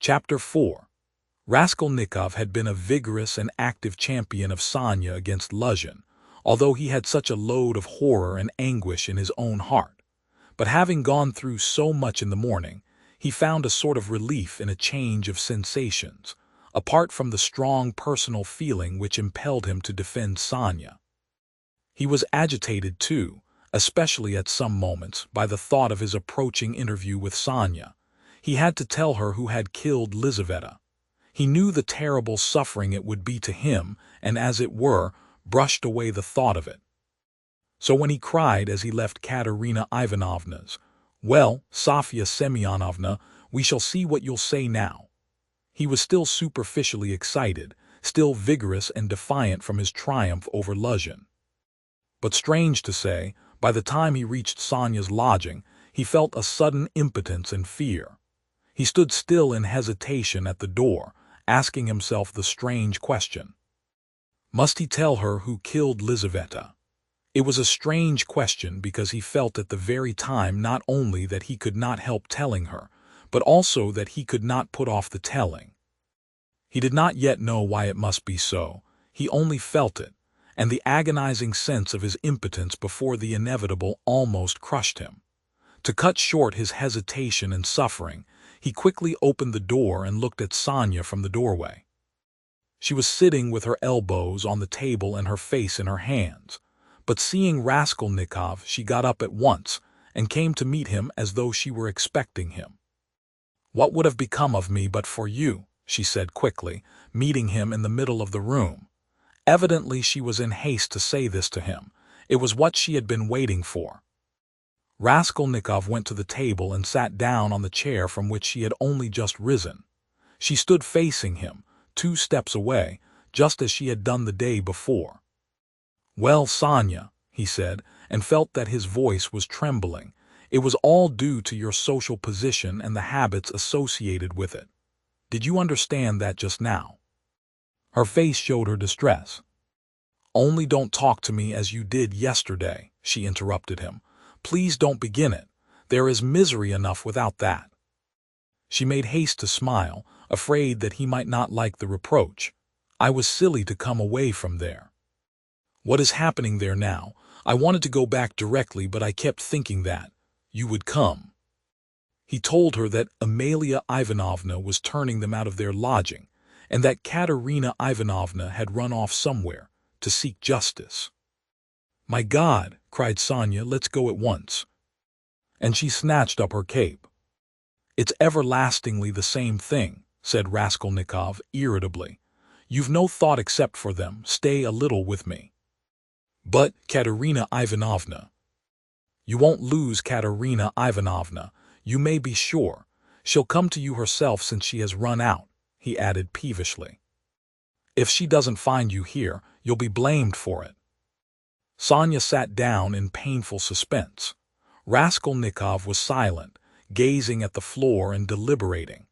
Chapter 4. Raskolnikov had been a vigorous and active champion of Sonya against Luzhin, although he had such a load of horror and anguish in his own heart. But having gone through so much in the morning, he found a sort of relief in a change of sensations, apart from the strong personal feeling which impelled him to defend Sonya. He was agitated, too, especially at some moments, by the thought of his approaching interview with Sonya. He had to tell her who had killed Lizaveta. He knew the terrible suffering it would be to him, and as it were, brushed away the thought of it. So when he cried as he left Katerina Ivanovna's, "Well, Sofya Semyonovna, we shall see what you'll say now," he was still superficially excited, still vigorous and defiant from his triumph over Luzhin. But strange to say, by the time he reached Sonya's lodging, he felt a sudden impotence and fear. He stood still in hesitation at the door, asking himself the strange question. Must he tell her who killed Lizaveta? It was a strange question because he felt at the very time not only that he could not help telling her, but also that he could not put off the telling. He did not yet know why it must be so, he only felt it, and the agonizing sense of his impotence before the inevitable almost crushed him. To cut short his hesitation and suffering, he quickly opened the door and looked at Sonya from the doorway. She was sitting with her elbows on the table and her face in her hands, but seeing Raskolnikov, she got up at once and came to meet him as though she were expecting him. "What would have become of me but for you?" she said quickly, meeting him in the middle of the room. Evidently she was in haste to say this to him. It was what she had been waiting for. Raskolnikov went to the table and sat down on the chair from which she had only just risen. She stood facing him, 2 steps away, just as she had done the day before. "Well, Sonya," he said, and felt that his voice was trembling. "It was all due to your social position and the habits associated with it. Did you understand that just now?" Her face showed her distress. "Only don't talk to me as you did yesterday," she interrupted him. "Please don't begin it. There is misery enough without that." She made haste to smile, afraid that he might not like the reproach. "I was silly to come away from there. What is happening there now? I wanted to go back directly, but I kept thinking that you would come." He told her that Amalia Ivanovna was turning them out of their lodging, and that Katerina Ivanovna had run off somewhere to seek justice. "My God!" cried Sonya, "let's go at once." And she snatched up her cape. "It's everlastingly the same thing," said Raskolnikov irritably. "You've no thought except for them. Stay a little with me." "But, Katerina Ivanovna—" "You won't lose Katerina Ivanovna, you may be sure. She'll come to you herself since she has run out," he added peevishly. "If she doesn't find you here, you'll be blamed for it." Sonya sat down in painful suspense. Raskolnikov was silent, gazing at the floor and deliberating.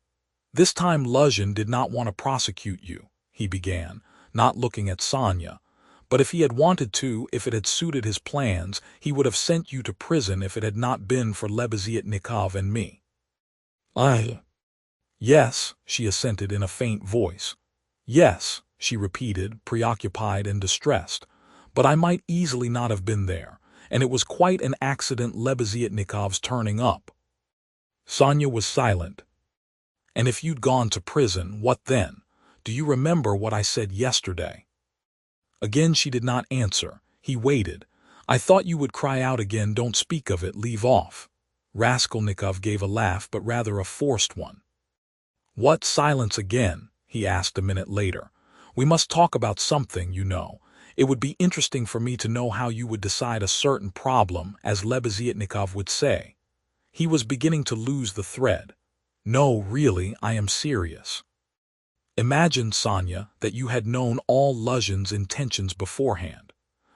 "This time Luzhin did not want to prosecute you," he began, not looking at Sonya. "But if he had wanted to, if it had suited his plans, he would have sent you to prison if it had not been for Lebeziatnikov and me." "Yes," she assented in a faint voice. "Yes," she repeated, preoccupied and distressed. "But I might easily not have been there, and it was quite an accident Lebeziatnikov's turning up." Sonya was silent. "And if you'd gone to prison, what then? Do you remember what I said yesterday?" Again she did not answer. He waited. "I thought you would cry out again, 'Don't speak of it, leave off.'" Raskolnikov gave a laugh, but rather a forced one. "What silence again?" he asked a minute later. "We must talk about something, you know. It would be interesting for me to know how you would decide a certain problem, as Lebeziatnikov would say." He was beginning to lose the thread. "No, really, I am serious. Imagine, Sonya, that you had known all Luzhin's intentions beforehand.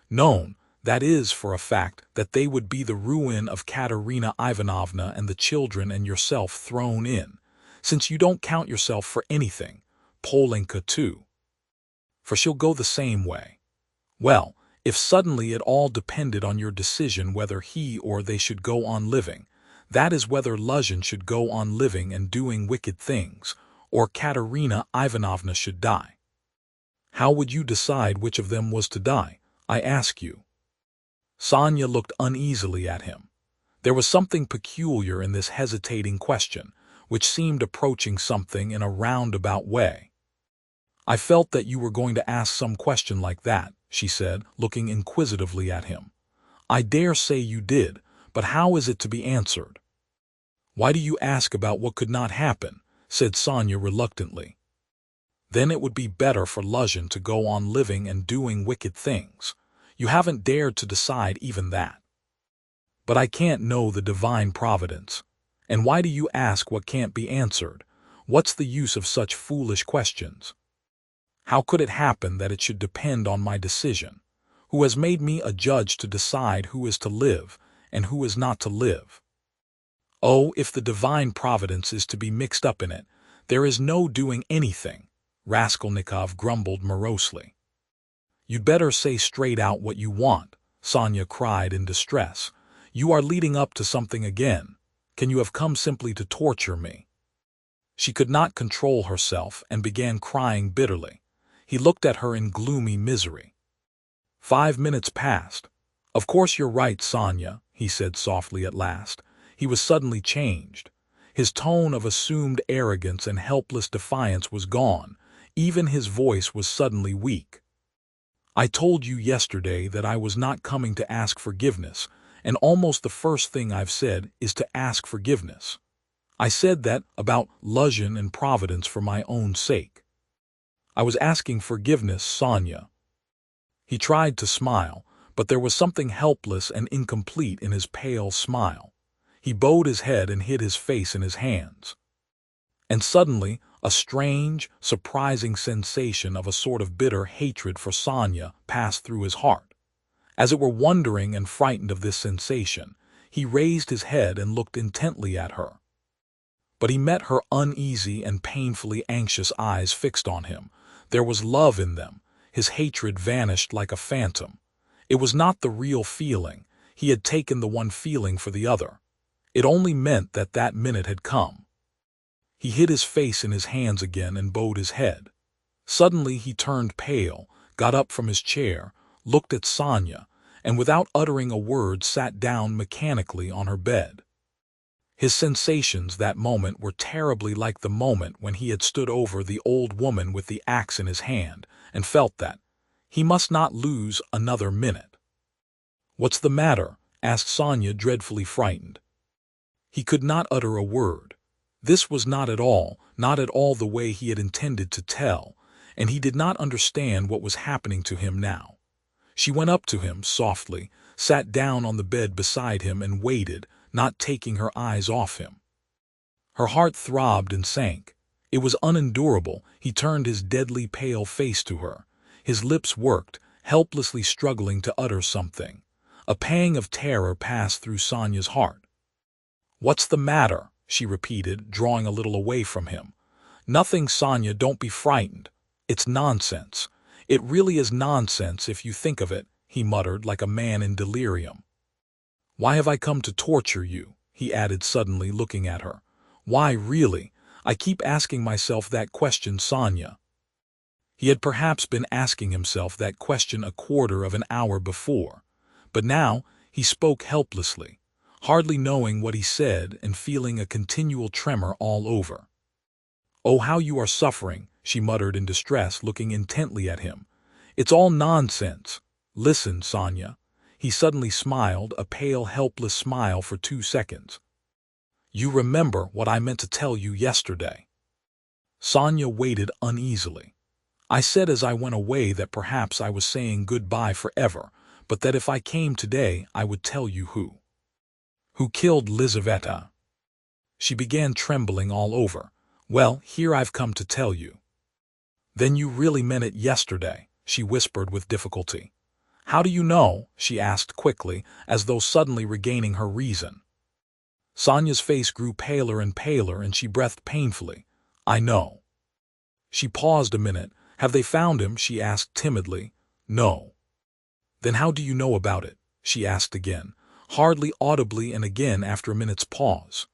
Known, that is, for a fact, that they would be the ruin of Katerina Ivanovna and the children and yourself thrown in, since you don't count yourself for anything, Polenka too. For she'll go the same way. Well, if suddenly it all depended on your decision whether he or they should go on living, that is, whether Luzhin should go on living and doing wicked things, or Katerina Ivanovna should die. How would you decide which of them was to die, I ask you? Sonya looked uneasily at him. There was something peculiar in this hesitating question, which seemed approaching something in a roundabout way. I felt that you were going to ask some question like that, she said, looking inquisitively at him. I dare say you did, but how is it to be answered? Why do you ask about what could not happen? Said Sonya reluctantly. Then it would be better for Luzhin to go on living and doing wicked things. You haven't dared to decide even that. But I can't know the divine providence. And why do you ask what can't be answered? What's the use of such foolish questions? How could it happen that it should depend on my decision? Who has made me a judge to decide who is to live and who is not to live? Oh, if the divine providence is to be mixed up in it, there is no doing anything, Raskolnikov grumbled morosely. You'd better say straight out what you want, Sonya cried in distress. You are leading up to something again. Can you have come simply to torture me? She could not control herself and began crying bitterly. He looked at her in gloomy misery. 5 minutes passed. Of course you're right, Sonya, he said softly at last. He was suddenly changed. His tone of assumed arrogance and helpless defiance was gone. Even his voice was suddenly weak. I told you yesterday that I was not coming to ask forgiveness, and almost the first thing I've said is to ask forgiveness. I said that about Luzhin and Providence for my own sake. I was asking forgiveness, Sonya. He tried to smile, but there was something helpless and incomplete in his pale smile. He bowed his head and hid his face in his hands. And suddenly, a strange, surprising sensation of a sort of bitter hatred for Sonya passed through his heart. As it were wondering and frightened of this sensation, he raised his head and looked intently at her. But he met her uneasy and painfully anxious eyes fixed on him. There was love in them. His hatred vanished like a phantom. It was not the real feeling. He had taken the one feeling for the other. It only meant that that minute had come. He hid his face in his hands again and bowed his head. Suddenly he turned pale, got up from his chair, looked at Sonya, and without uttering a word sat down mechanically on her bed. His sensations that moment were terribly like the moment when he had stood over the old woman with the axe in his hand and felt that he must not lose another minute. "What's the matter?" asked Sonya, dreadfully frightened. He could not utter a word. This was not at all the way he had intended to tell, and he did not understand what was happening to him now. She went up to him softly, sat down on the bed beside him and waited, not taking her eyes off him. Her heart throbbed and sank. It was unendurable. He turned his deadly pale face to her. His lips worked, helplessly struggling to utter something. A pang of terror passed through Sonya's heart. "What's the matter?" she repeated, drawing a little away from him. "Nothing, Sonya, don't be frightened. It's nonsense. It really is nonsense if you think of it," he muttered like a man in delirium. "Why have I come to torture you?" he added suddenly, looking at her. "Why, really? I keep asking myself that question, Sonya." He had perhaps been asking himself that question a quarter of an hour before, but now he spoke helplessly, hardly knowing what he said and feeling a continual tremor all over. "Oh, how you are suffering," she muttered in distress, looking intently at him. "It's all nonsense. Listen, Sonya." He suddenly smiled, a pale, helpless smile for 2 seconds. "You remember what I meant to tell you yesterday." Sonya waited uneasily. "I said as I went away that perhaps I was saying goodbye forever, but that if I came today I would tell you who killed Lizaveta." She began trembling all over. "Well, here I've come to tell you." "Then you really meant it yesterday," she whispered with difficulty. "How do you know?" she asked quickly, as though suddenly regaining her reason. Sonya's face grew paler and paler, and she breathed painfully. "I know." She paused a minute. "Have they found him?" she asked timidly. "No." "Then how do you know about it?" she asked again, hardly audibly, and again after a minute's pause.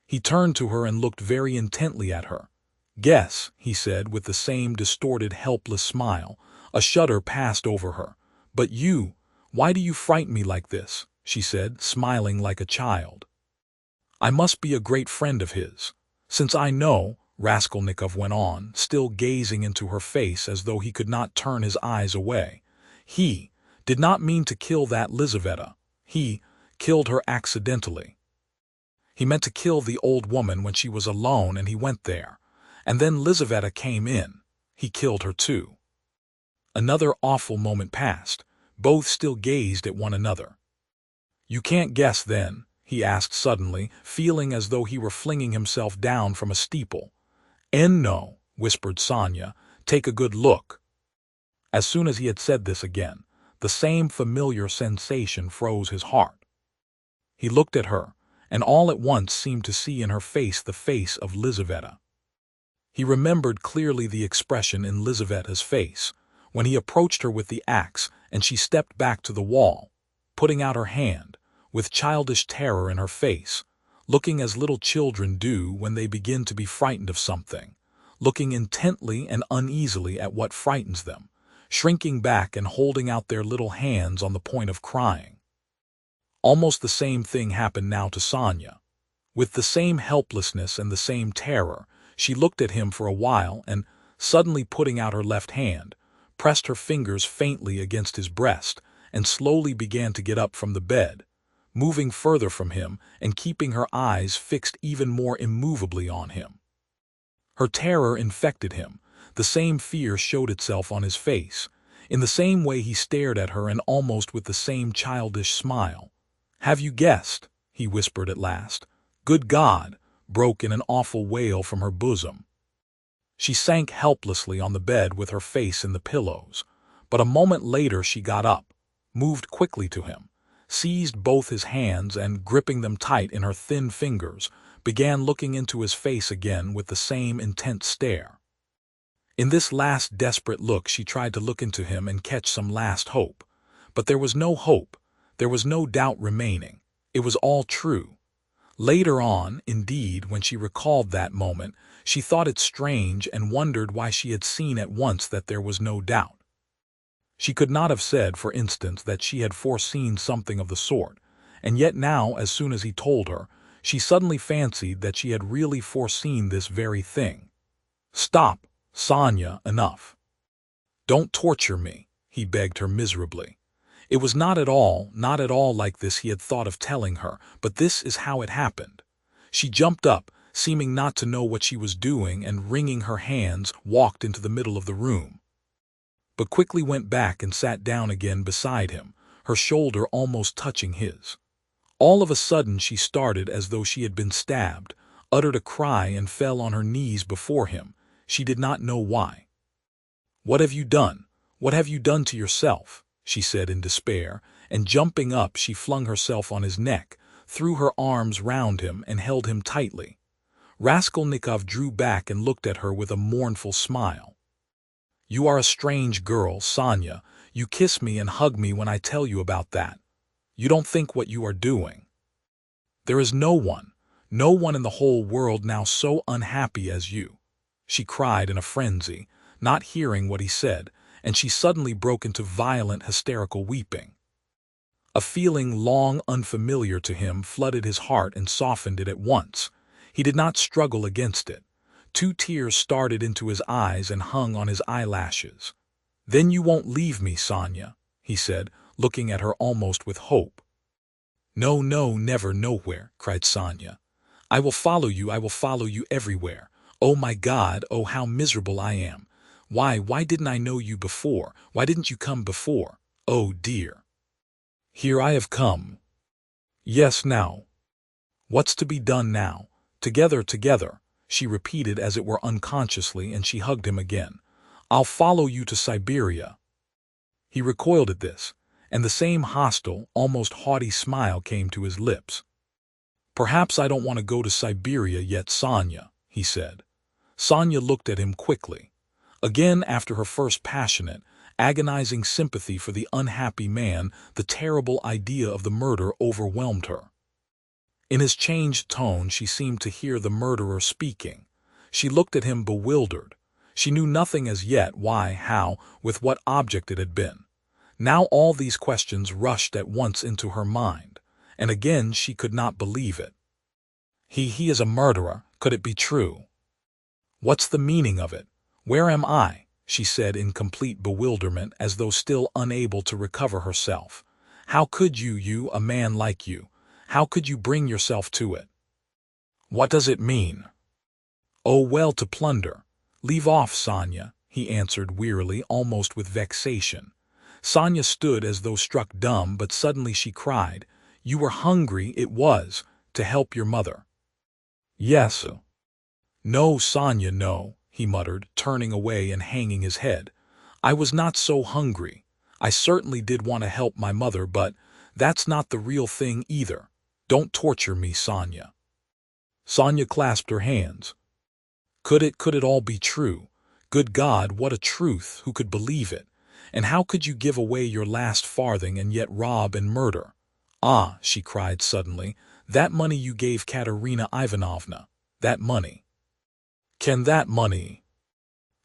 He turned to her and looked very intently at her. Guess, he said with the same distorted, helpless smile. A shudder passed over her. But you, why do you frighten me like this? She said, smiling like a child. I must be a great friend of his. Since I know, Raskolnikov went on, still gazing into her face as though he could not turn his eyes away. He did not mean to kill that Lizaveta. He killed her accidentally. He meant to kill the old woman when she was alone and he went there. And then Lizaveta came in. He killed her too. Another awful moment passed. Both still gazed at one another. You can't guess then, he asked suddenly, feeling as though he were flinging himself down from a steeple. No, whispered Sonia. Take a good look. As soon as he had said this again, the same familiar sensation froze his heart. He looked at her, and all at once seemed to see in her face the face of Lizaveta. He remembered clearly the expression in Lizaveta's face, when he approached her with the axe and she stepped back to the wall, putting out her hand, with childish terror in her face, looking as little children do when they begin to be frightened of something, looking intently and uneasily at what frightens them, shrinking back and holding out their little hands on the point of crying. Almost the same thing happened now to Sonia. With the same helplessness and the same terror, she looked at him for a while and, suddenly putting out her left hand, pressed her fingers faintly against his breast and slowly began to get up from the bed, moving further from him and keeping her eyes fixed even more immovably on him. Her terror infected him. The same fear showed itself on his face. In the same way he stared at her and almost with the same childish smile. Have you guessed? He whispered at last. Good God! Broke in an awful wail from her bosom. She sank helplessly on the bed with her face in the pillows, but a moment later she got up, moved quickly to him, seized both his hands and, gripping them tight in her thin fingers, began looking into his face again with the same intense stare. In this last desperate look she tried to look into him and catch some last hope, but there was no hope, there was no doubt remaining, it was all true. Later on, indeed, when she recalled that moment, she thought it strange and wondered why she had seen at once that there was no doubt. She could not have said, for instance, that she had foreseen something of the sort, and yet now, as soon as he told her, she suddenly fancied that she had really foreseen this very thing. Stop, Sonia, enough. Don't torture me, he begged her miserably. It was not at all like this he had thought of telling her, but this is how it happened. She jumped up, seeming not to know what she was doing, and wringing her hands, walked into the middle of the room, but quickly went back and sat down again beside him, her shoulder almost touching his. All of a sudden she started as though she had been stabbed, uttered a cry and fell on her knees before him. She did not know why. What have you done? What have you done to yourself? She said in despair, and jumping up she flung herself on his neck, threw her arms round him and held him tightly. Raskolnikov drew back and looked at her with a mournful smile. You are a strange girl, Sonia. You kiss me and hug me when I tell you about that. You don't think what you are doing. There is no one in the whole world now so unhappy as you, she cried in a frenzy, not hearing what he said, and she suddenly broke into violent hysterical weeping. A feeling long unfamiliar to him flooded his heart and softened it at once. He did not struggle against it. 2 tears started into his eyes and hung on his eyelashes. Then you won't leave me, Sonia, he said, looking at her almost with hope. No, no, never, nowhere, cried Sonia. I will follow you everywhere. Oh my God, oh how miserable I am. Why didn't I know you before? Why didn't you come before? Oh dear. Here I have come. Yes, now. What's to be done now? Together, she repeated as it were unconsciously, and she hugged him again. I'll follow you to Siberia. He recoiled at this, and the same hostile, almost haughty smile came to his lips. Perhaps I don't want to go to Siberia yet, Sonia, he said. Sonia looked at him quickly. Again, after her first passionate, agonizing sympathy for the unhappy man, the terrible idea of the murder overwhelmed her. In his changed tone she seemed to hear the murderer speaking. She looked at him bewildered. She knew nothing as yet, why, how, with what object it had been. Now all these questions rushed at once into her mind, and again she could not believe it. He is a murderer. Could it be true? What's the meaning of it? Where am I? She said in complete bewilderment, as though still unable to recover herself. How could you, a man like you, how could you bring yourself to it? What does it mean? Oh, well, to plunder. Leave off, Sonya, he answered wearily, almost with vexation. Sonya stood as though struck dumb, but suddenly she cried, "You were hungry, it was, to help your mother." "Yes." "No, Sonya, no," he muttered, turning away and hanging his head. "I was not so hungry. I certainly did want to help my mother, but that's not the real thing either. Don't torture me, Sonya." Sonya clasped her hands. Could it all be true? Good God, what a truth! Who could believe it? And how could you give away your last farthing and yet rob and murder? Ah, she cried suddenly, that money you gave Katerina Ivanovna, that money. Can that money?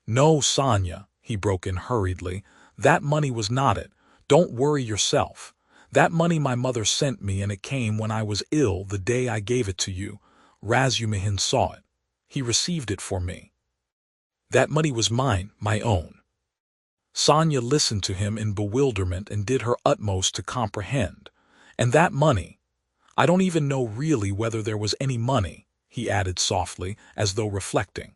No, Sonya, he broke in hurriedly, that money was not it. Don't worry yourself. That money my mother sent me, and it came when I was ill the day I gave it to you. Razumihin saw it. He received it for me. That money was mine, my own. Sonya listened to him in bewilderment and did her utmost to comprehend. And that money, I don't even know really whether there was any money, he added softly, as though reflecting.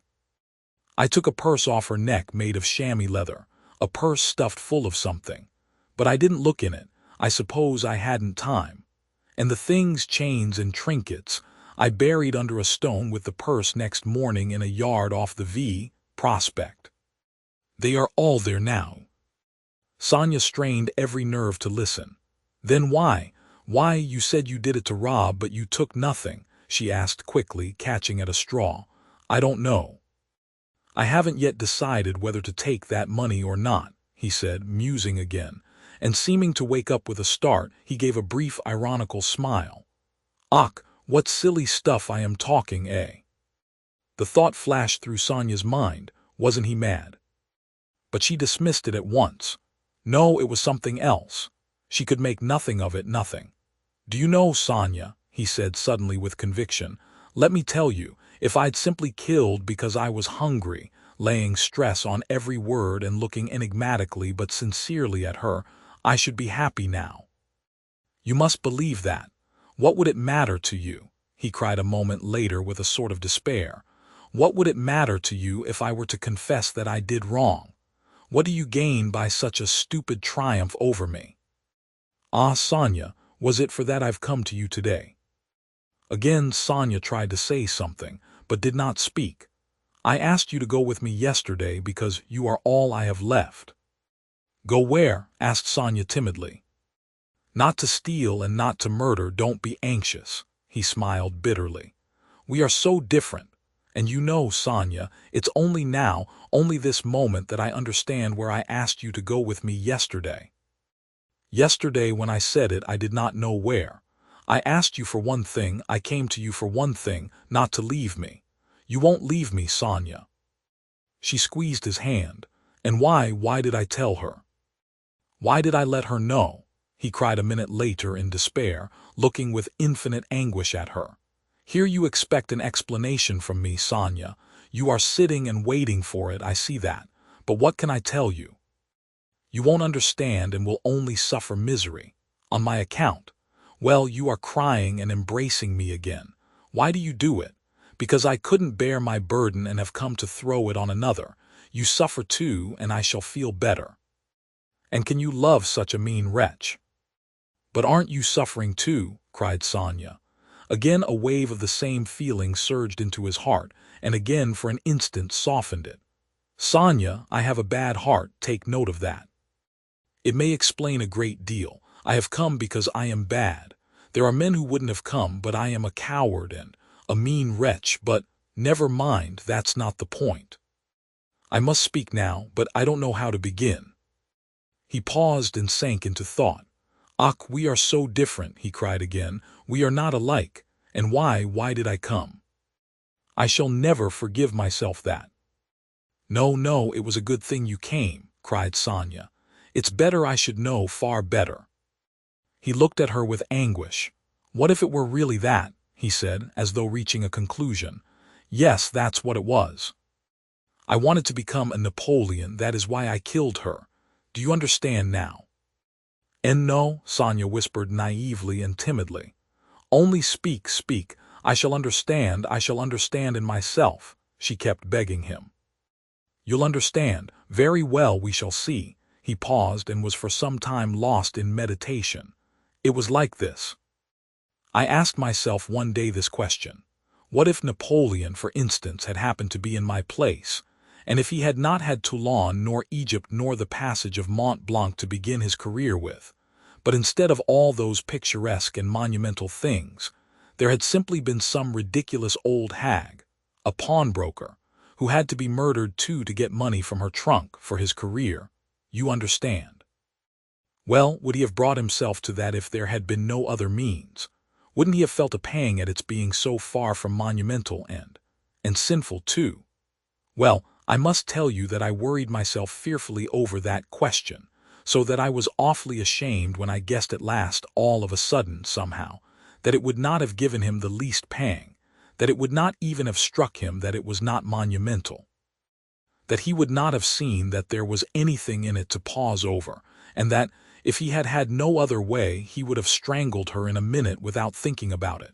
I took a purse off her neck made of chamois leather, a purse stuffed full of something. But I didn't look in it. I suppose I hadn't time. And the things, chains and trinkets, I buried under a stone with the purse next morning in a yard off the V Prospect. They are all there now. Sonya strained every nerve to listen. Then why, you said you did it to rob, but you took nothing, she asked quickly, catching at a straw. I don't know. I haven't yet decided whether to take that money or not, he said, musing again, and seeming to wake up with a start, he gave a brief ironical smile. Ach, what silly stuff I am talking, eh? The thought flashed through Sonya's mind, wasn't he mad? But she dismissed it at once. No, it was something else. She could make nothing of it, nothing. Do you know, Sonya, he said suddenly with conviction, let me tell you, if I'd simply killed because I was hungry, laying stress on every word and looking enigmatically but sincerely at her, I should be happy now. You must believe that. What would it matter to you? He cried a moment later with a sort of despair. What would it matter to you if I were to confess that I did wrong? What do you gain by such a stupid triumph over me? Ah, Sonya, was it for that I've come to you today? Again Sonya tried to say something, but did not speak. I asked you to go with me yesterday because you are all I have left. Go where? Asked Sonya timidly. Not to steal and not to murder, don't be anxious, he smiled bitterly. We are so different, and you know, Sonya, it's only now, only this moment that I understand where I asked you to go with me yesterday. Yesterday when I said it, I did not know where. I asked you for one thing, I came to you for one thing, not to leave me. You won't leave me, Sonya. She squeezed his hand. And why did I tell her? Why did I let her know? He cried a minute later in despair, looking with infinite anguish at her. Here you expect an explanation from me, Sonya. You are sitting and waiting for it, I see that. But what can I tell you? You won't understand and will only suffer misery. On my account. Well, you are crying and embracing me again. Why do you do it? Because I couldn't bear my burden and have come to throw it on another. You suffer too, and I shall feel better. And can you love such a mean wretch? But aren't you suffering too? Cried Sonya. Again a wave of the same feeling surged into his heart, and again for an instant softened it. Sonya, I have a bad heart, take note of that. It may explain a great deal. I have come because I am bad. There are men who wouldn't have come, but I am a coward and a mean wretch, but never mind, that's not the point. I must speak now, but I don't know how to begin. He paused and sank into thought. Ach, we are so different, he cried again. We are not alike. And why did I come? I shall never forgive myself that." "No, no, it was a good thing you came," cried Sonia. "It's better I should know, far better." He looked at her with anguish. "What if it were really that?" he said, as though reaching a conclusion. "Yes, that's what it was. I wanted to become a Napoleon, that is why I killed her. Do you understand now?" "And no," Sonia whispered naively and timidly. "Only speak, speak. I shall understand in myself," she kept begging him. "You'll understand. Very well, we shall see." He paused and was for some time lost in meditation. "It was like this. I asked myself one day this question. What if Napoleon, for instance, had happened to be in my place, and if he had not had Toulon nor Egypt nor the passage of Mont Blanc to begin his career with, but instead of all those picturesque and monumental things, there had simply been some ridiculous old hag, a pawnbroker, who had to be murdered too to get money from her trunk for his career, you understand. Well, would he have brought himself to that if there had been no other means? Wouldn't he have felt a pang at its being so far from monumental and sinful too? Well, I must tell you that I worried myself fearfully over that question, so that I was awfully ashamed when I guessed at last, all of a sudden, somehow, that it would not have given him the least pang, that it would not even have struck him that it was not monumental, that he would not have seen that there was anything in it to pause over, and that, if he had had no other way, he would have strangled her in a minute without thinking about it.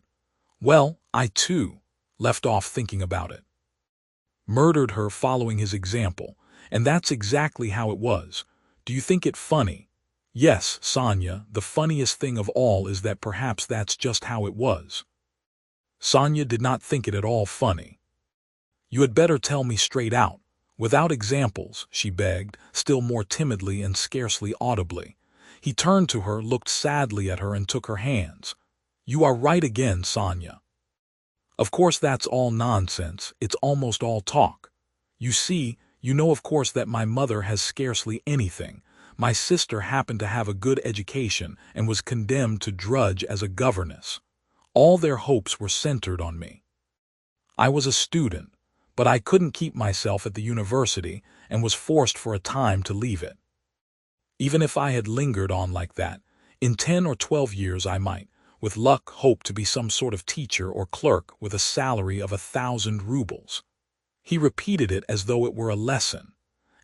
Well, I, too, left off thinking about it. Murdered her following his example, and that's exactly how it was. Do you think it funny? Yes, Sonia, the funniest thing of all is that perhaps that's just how it was." Sonia did not think it at all funny. "You had better tell me straight out, without examples," she begged, still more timidly and scarcely audibly. He turned to her, looked sadly at her, and took her hands. "You are right again, Sonia. Of course that's all nonsense, it's almost all talk. You see, you know of course that my mother has scarcely anything. My sister happened to have a good education and was condemned to drudge as a governess. All their hopes were centered on me. I was a student, but I couldn't keep myself at the university and was forced for a time to leave it. Even if I had lingered on like that, in 10 or 12 years I might, with luck, hope to be some sort of teacher or clerk with a salary of 1,000 rubles. He repeated it as though it were a lesson.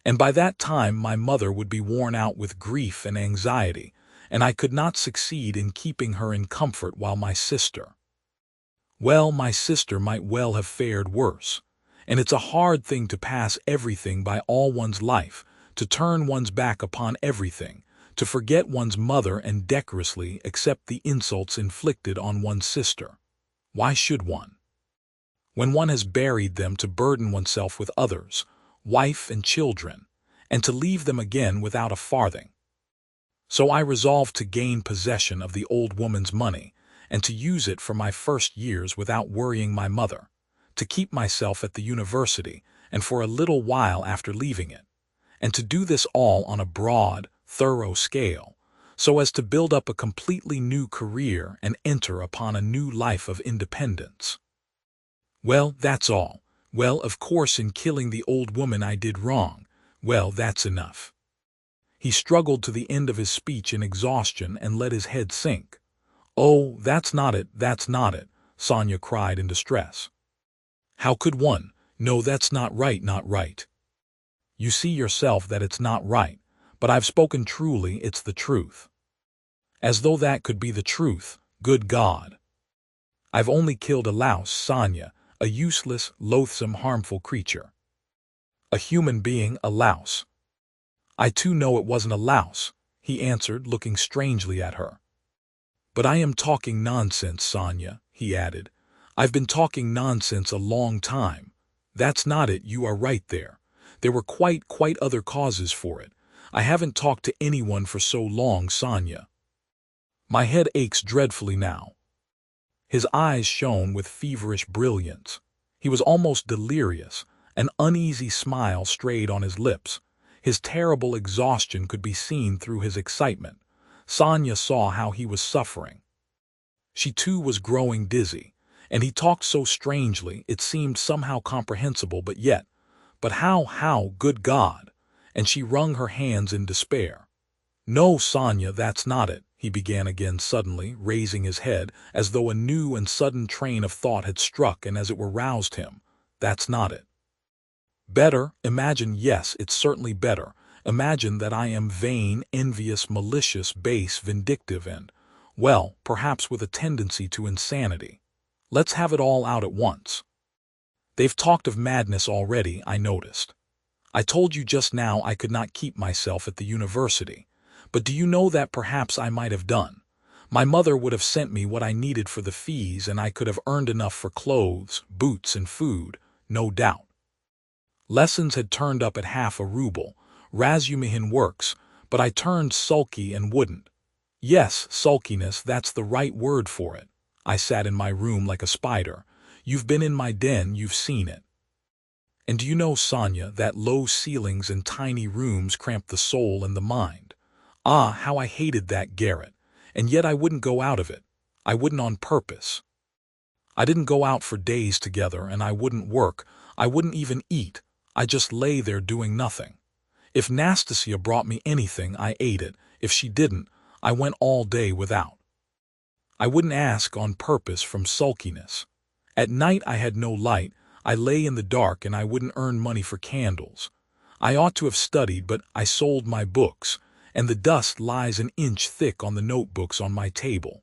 And by that time my mother would be worn out with grief and anxiety, and I could not succeed in keeping her in comfort while my sister— Well, my sister might well have fared worse. And it's a hard thing to pass everything by all one's life, to turn one's back upon everything, to forget one's mother and decorously accept the insults inflicted on one's sister. Why should one? When one has buried them, to burden oneself with others, wife and children, and to leave them again without a farthing. So I resolved to gain possession of the old woman's money, and to use it for my first years without worrying my mother, to keep myself at the university, and for a little while after leaving it, and to do this all on a broad, thorough scale, so as to build up a completely new career and enter upon a new life of independence. Well, that's all. Well, of course, in killing the old woman I did wrong. Well, that's enough." He struggled to the end of his speech in exhaustion and let his head sink. "Oh, that's not it, Sonia cried in distress. "How could one? No, that's not right, not right. You see yourself that it's not right, but I've spoken truly, it's the truth." "As though that could be the truth, good God!" "I've only killed a louse, Sonia, a useless, loathsome, harmful creature." "A human being, a louse." "I too know it wasn't a louse," he answered, looking strangely at her. "But I am talking nonsense, Sonia," he added. "I've been talking nonsense a long time. That's not it, you are right there. There were quite other causes for it. I haven't talked to anyone for so long, Sonia. My head aches dreadfully now." His eyes shone with feverish brilliance. He was almost delirious. An uneasy smile strayed on his lips. His terrible exhaustion could be seen through his excitement. Sonia saw how he was suffering. She too was growing dizzy, And he talked so strangely, it seemed somehow comprehensible, but how, good God? And she wrung her hands in despair. No, Sonya, that's not it, he began again suddenly, raising his head, as though a new and sudden train of thought had struck and as it were roused him. That's not it. Better, imagine, yes, it's certainly better. Imagine that I am vain, envious, malicious, base, vindictive, and, well, perhaps with a tendency to insanity. Let's have it all out at once. They've talked of madness already, I noticed. I told you just now I could not keep myself at the university. But do you know that perhaps I might have done? My mother would have sent me what I needed for the fees, and I could have earned enough for clothes, boots, and food, no doubt. Lessons had turned up at half a ruble, Razumihin works, but I turned sulky and wouldn't. Yes, sulkiness, that's the right word for it. I sat in my room like a spider. You've been in my den, you've seen it. And do you know, Sonya, that low ceilings and tiny rooms cramp the soul and the mind? Ah, how I hated that garret, and yet I wouldn't go out of it. I wouldn't on purpose. I didn't go out for days together, and I wouldn't work. I wouldn't even eat. I just lay there doing nothing. If Nastasia brought me anything, I ate it. If she didn't, I went all day without. I wouldn't ask on purpose from sulkiness. At night I had no light. I lay in the dark, and I wouldn't earn money for candles. I ought to have studied, but I sold my books, and the dust lies an inch thick on the notebooks on my table.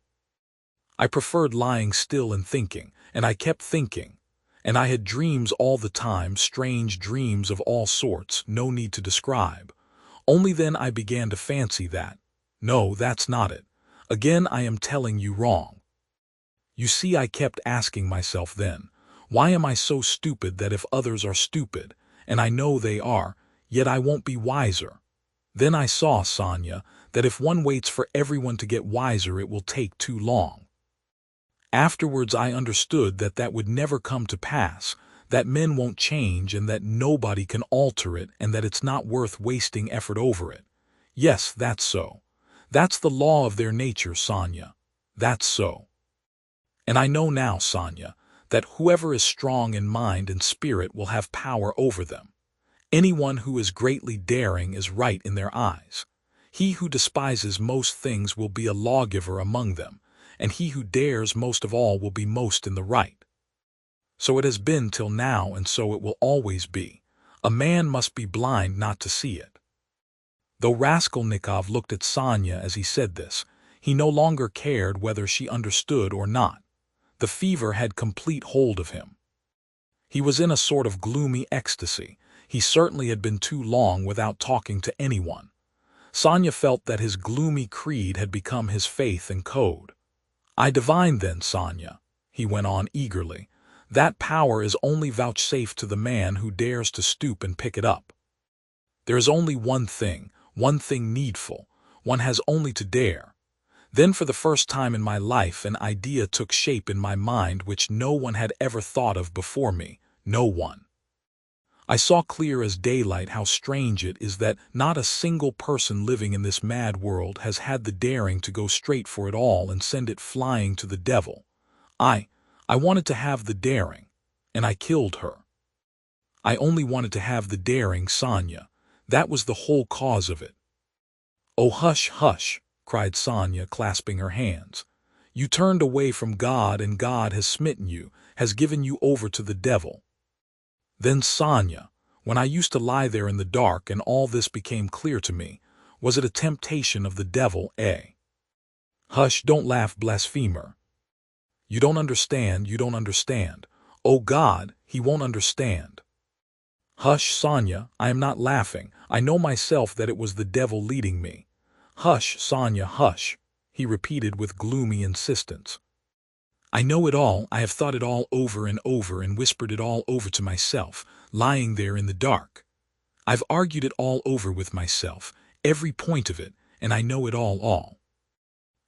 I preferred lying still and thinking, and I kept thinking. And I had dreams all the time, strange dreams of all sorts, no need to describe. Only then I began to fancy that. No, that's not it. Again I am telling you wrong. You see, I kept asking myself then, why am I so stupid that if others are stupid, and I know they are, yet I won't be wiser? Then I saw, Sonya, that if one waits for everyone to get wiser it will take too long. Afterwards I understood that that would never come to pass, that men won't change and that nobody can alter it and that it's not worth wasting effort over it. Yes, that's so. That's the law of their nature, Sonya. That's so. And I know now, Sonya, that whoever is strong in mind and spirit will have power over them. Anyone who is greatly daring is right in their eyes. He who despises most things will be a lawgiver among them, and he who dares most of all will be most in the right. So it has been till now, and so it will always be. A man must be blind not to see it. Though Raskolnikov looked at Sonya as he said this, he no longer cared whether she understood or not. The fever had complete hold of him. He was in a sort of gloomy ecstasy. He certainly had been too long without talking to anyone. Sonya felt that his gloomy creed had become his faith and code. I divine then, Sonya, he went on eagerly, that power is only vouchsafed to the man who dares to stoop and pick it up. There is only one thing needful. One has only to dare. Then for the first time in my life an idea took shape in my mind which no one had ever thought of before me, no one. I saw clear as daylight how strange it is that not a single person living in this mad world has had the daring to go straight for it all and send it flying to the devil. I wanted to have the daring, and I killed her. I only wanted to have the daring, Sonya. That was the whole cause of it. Oh, hush, hush, cried Sonya, clasping her hands. You turned away from God, and God has smitten you, has given you over to the devil. Then, Sonya, when I used to lie there in the dark and all this became clear to me, was it a temptation of the devil, eh? Hush, don't laugh, blasphemer. You don't understand, you don't understand. Oh God, he won't understand. Hush, Sonya, I am not laughing. I know myself that it was the devil leading me. Hush, Sonya, hush, he repeated with gloomy insistence. I know it all, I have thought it all over and whispered it all over to myself, lying there in the dark. I've argued it all over with myself, every point of it, and I know it all.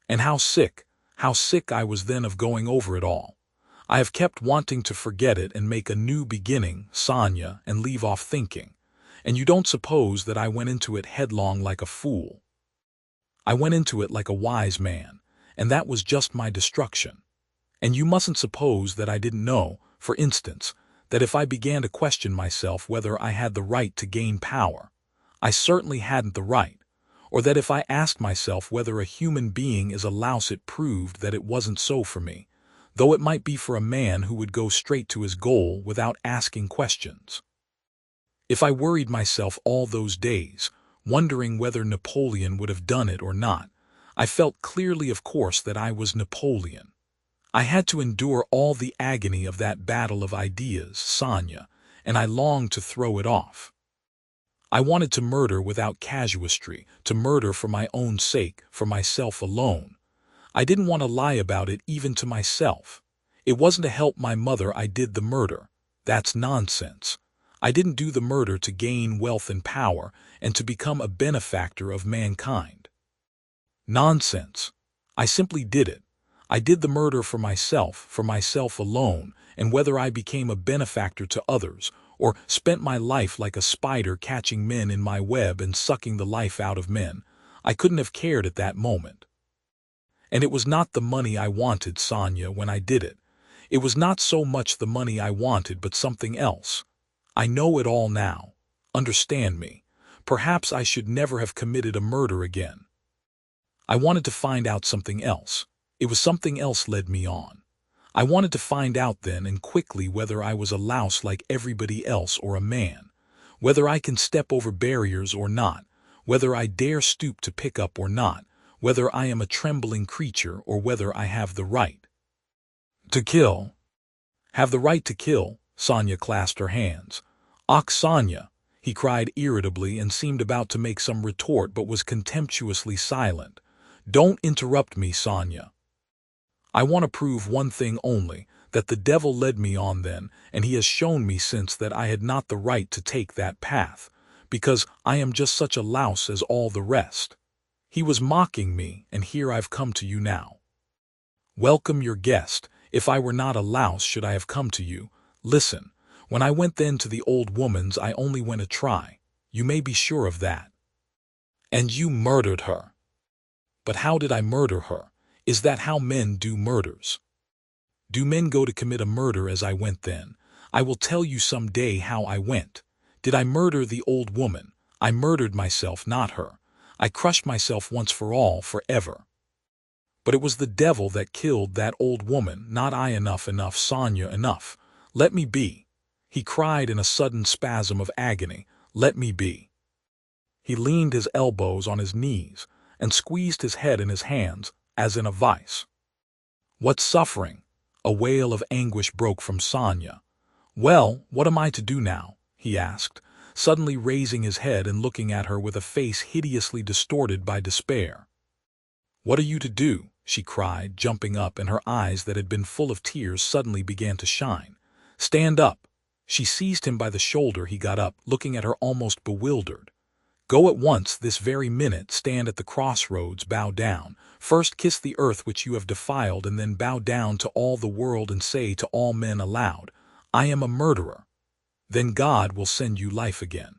And how sick I was then of going over it all. I have kept wanting to forget it and make a new beginning, Sonya, and leave off thinking. And you don't suppose that I went into it headlong like a fool. I went into it like a wise man, and that was just my destruction. And you mustn't suppose that I didn't know, for instance, that if I began to question myself whether I had the right to gain power, I certainly hadn't the right, or that if I asked myself whether a human being is a louse, it proved that it wasn't so for me, though it might be for a man who would go straight to his goal without asking questions. If I worried myself all those days, wondering whether Napoleon would have done it or not, I felt clearly, of course, that I was Napoleon. I had to endure all the agony of that battle of ideas, Sonia, and I longed to throw it off. I wanted to murder without casuistry, to murder for my own sake, for myself alone. I didn't want to lie about it even to myself. It wasn't to help my mother I did the murder. That's nonsense. I didn't do the murder to gain wealth and power and to become a benefactor of mankind. Nonsense. I simply did it. I did the murder for myself alone, and whether I became a benefactor to others, or spent my life like a spider catching men in my web and sucking the life out of men, I couldn't have cared at that moment. And it was not the money I wanted, Sonia, when I did it. It was not so much the money I wanted, but something else. I know it all now. Understand me. Perhaps I should never have committed a murder again. I wanted to find out something else. It was something else led me on. I wanted to find out then and quickly whether I was a louse like everybody else or a man, whether I can step over barriers or not, whether I dare stoop to pick up or not, whether I am a trembling creature or whether I have the right to kill. Have the right to kill, Sonia clasped her hands. Ach, Sonia, he cried irritably and seemed about to make some retort but was contemptuously silent. Don't interrupt me, Sonia. I want to prove one thing only, that the devil led me on then, and he has shown me since that I had not the right to take that path, because I am just such a louse as all the rest. He was mocking me, and here I've come to you now. Welcome your guest. If I were not a louse, should I have come to you? Listen, when I went then to the old woman's, I only went a try. You may be sure of that. And you murdered her. But how did I murder her? Is that how men do murders? Do men go to commit a murder as I went then? I will tell you some day how I went. Did I murder the old woman? I murdered myself, not her. I crushed myself once for all, forever. But it was the devil that killed that old woman, not I. Enough, Sonia, enough. Let me be. He cried in a sudden spasm of agony. Let me be. He leaned his elbows on his knees and squeezed his head in his hands, as in a vice. What suffering? A wail of anguish broke from Sonia. Well, what am I to do now? He asked, suddenly raising his head and looking at her with a face hideously distorted by despair. What are you to do? She cried, jumping up, and her eyes that had been full of tears suddenly began to shine. Stand up. She seized him by the shoulder. He got up, looking at her almost bewildered. Go at once, this very minute, stand at the crossroads, bow down. First kiss the earth which you have defiled, and then bow down to all the world and say to all men aloud, I am a murderer. Then God will send you life again.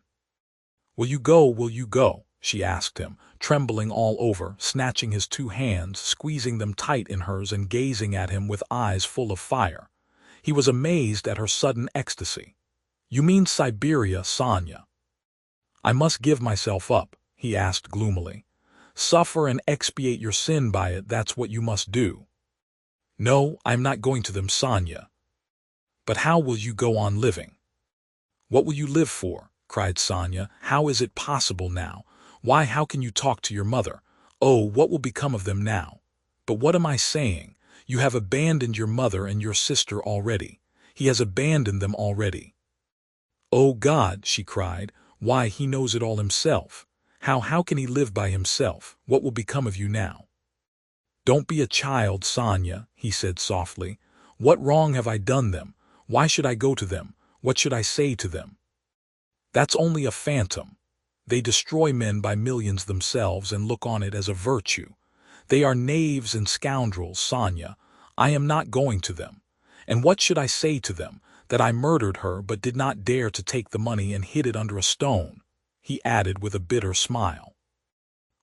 Will you go, she asked him, trembling all over, snatching his two hands, squeezing them tight in hers and gazing at him with eyes full of fire. He was amazed at her sudden ecstasy. You mean Siberia, Sonia? I must give myself up, he asked gloomily. Suffer and expiate your sin by it, that's what you must do. No, I'm not going to them, Sonia. But how will you go on living? What will you live for? Cried Sonia. How is it possible now? Why, how can you talk to your mother? Oh, what will become of them now? But what am I saying? You have abandoned your mother and your sister already. He has abandoned them already. Oh God, she cried. Why, he knows it all himself. How can he live by himself? What will become of you now? Don't be a child, Sonia, he said softly. What wrong have I done them? Why should I go to them? What should I say to them? That's only a phantom. They destroy men by millions themselves and look on it as a virtue. They are knaves and scoundrels, Sonia. I am not going to them. And what should I say to them? That I murdered her but did not dare to take the money and hid it under a stone, he added with a bitter smile.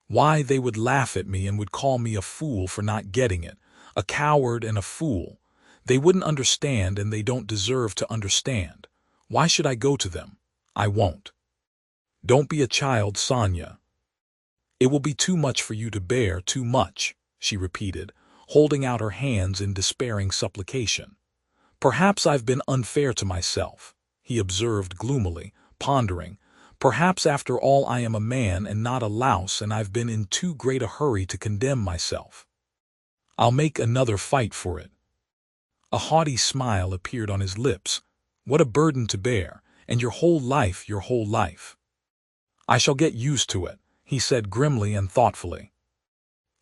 Why, they would laugh at me and would call me a fool for not getting it, a coward and a fool. They wouldn't understand and they don't deserve to understand. Why should I go to them? I won't. Don't be a child, Sonya. It will be too much for you to bear, too much, she repeated, holding out her hands in despairing supplication. Perhaps I've been unfair to myself, he observed gloomily, pondering. Perhaps after all I am a man and not a louse, and I've been in too great a hurry to condemn myself. I'll make another fight for it. A haughty smile appeared on his lips. What a burden to bear, and your whole life, your whole life. I shall get used to it, he said grimly and thoughtfully.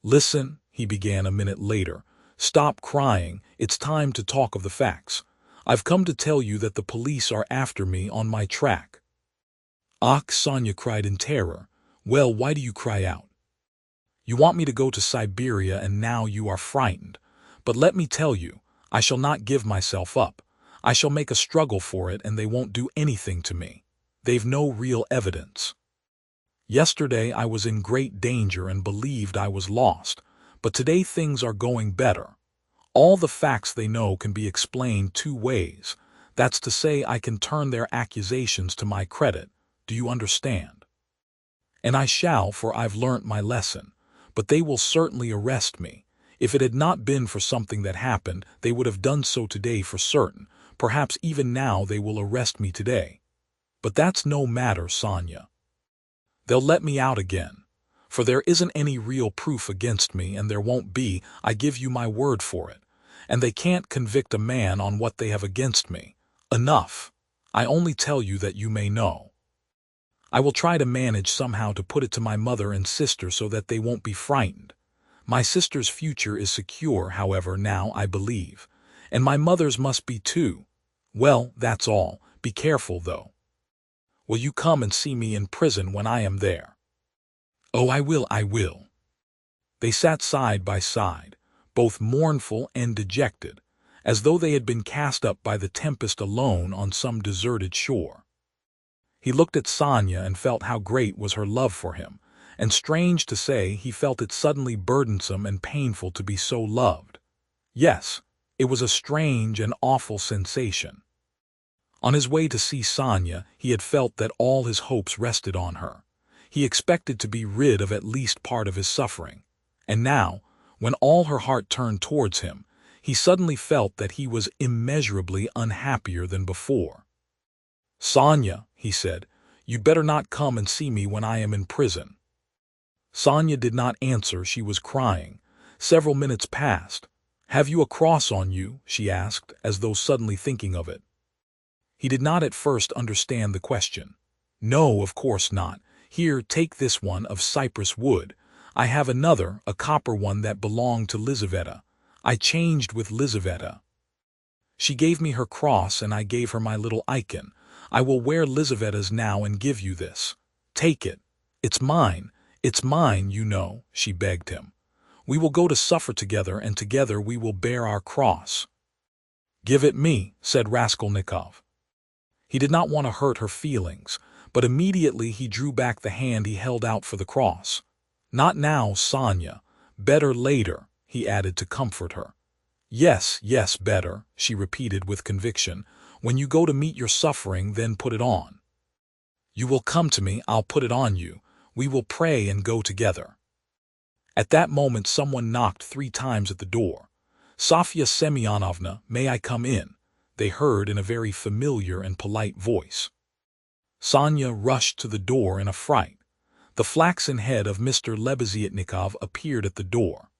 Listen, he began a minute later. Stop crying, it's time to talk of the facts. I've come to tell you that the police are after me, on my track. Ach, Sonya cried in terror. Well, why do you cry out? You want me to go to Siberia and now you are frightened. But let me tell you, I shall not give myself up. I shall make a struggle for it and they won't do anything to me. They've no real evidence. Yesterday I was in great danger and believed I was lost, but today things are going better. All the facts they know can be explained two ways. That's to say, I can turn their accusations to my credit. Do you understand? And I shall, for I've learnt my lesson. But they will certainly arrest me. If it had not been for something that happened, they would have done so today for certain. Perhaps even now they will arrest me today. But that's no matter, Sonya. They'll let me out again. For there isn't any real proof against me, and there won't be, I give you my word for it. And they can't convict a man on what they have against me. Enough. I only tell you that you may know. I will try to manage somehow to put it to my mother and sister so that they won't be frightened. My sister's future is secure, however, now, I believe. And my mother's must be too. Well, that's all. Be careful, though. Will you come and see me in prison when I am there? Oh, I will, I will. They sat side by side, both mournful and dejected, as though they had been cast up by the tempest alone on some deserted shore. He looked at Sonya and felt how great was her love for him, and strange to say, he felt it suddenly burdensome and painful to be so loved. Yes, it was a strange and awful sensation. On his way to see Sonya, he had felt that all his hopes rested on her. He expected to be rid of at least part of his suffering. And now, when all her heart turned towards him, he suddenly felt that he was immeasurably unhappier than before. Sonya, he said, you'd better not come and see me when I am in prison. Sonya did not answer, she was crying. Several minutes passed. Have you a cross on you? She asked, as though suddenly thinking of it. He did not at first understand the question. No, of course not. Here, take this one of cypress wood. I have another, a copper one that belonged to Lizaveta. I changed with Lizaveta. She gave me her cross and I gave her my little icon. I will wear Lizaveta's now and give you this. Take it. It's mine, you know, she begged him. We will go to suffer together and together we will bear our cross. Give it me, said Raskolnikov. He did not want to hurt her feelings, but immediately he drew back the hand he held out for the cross. Not now, Sonya. Better later, he added to comfort her. Yes, yes, better, she repeated with conviction. When you go to meet your suffering, then put it on. You will come to me, I'll put it on you. We will pray and go together. At that moment someone knocked 3 times at the door. Sofya Semyonovna, may I come in? They heard in a very familiar and polite voice. Sonya rushed to the door in a fright. The flaxen head of Mr. Lebeziatnikov appeared at the door.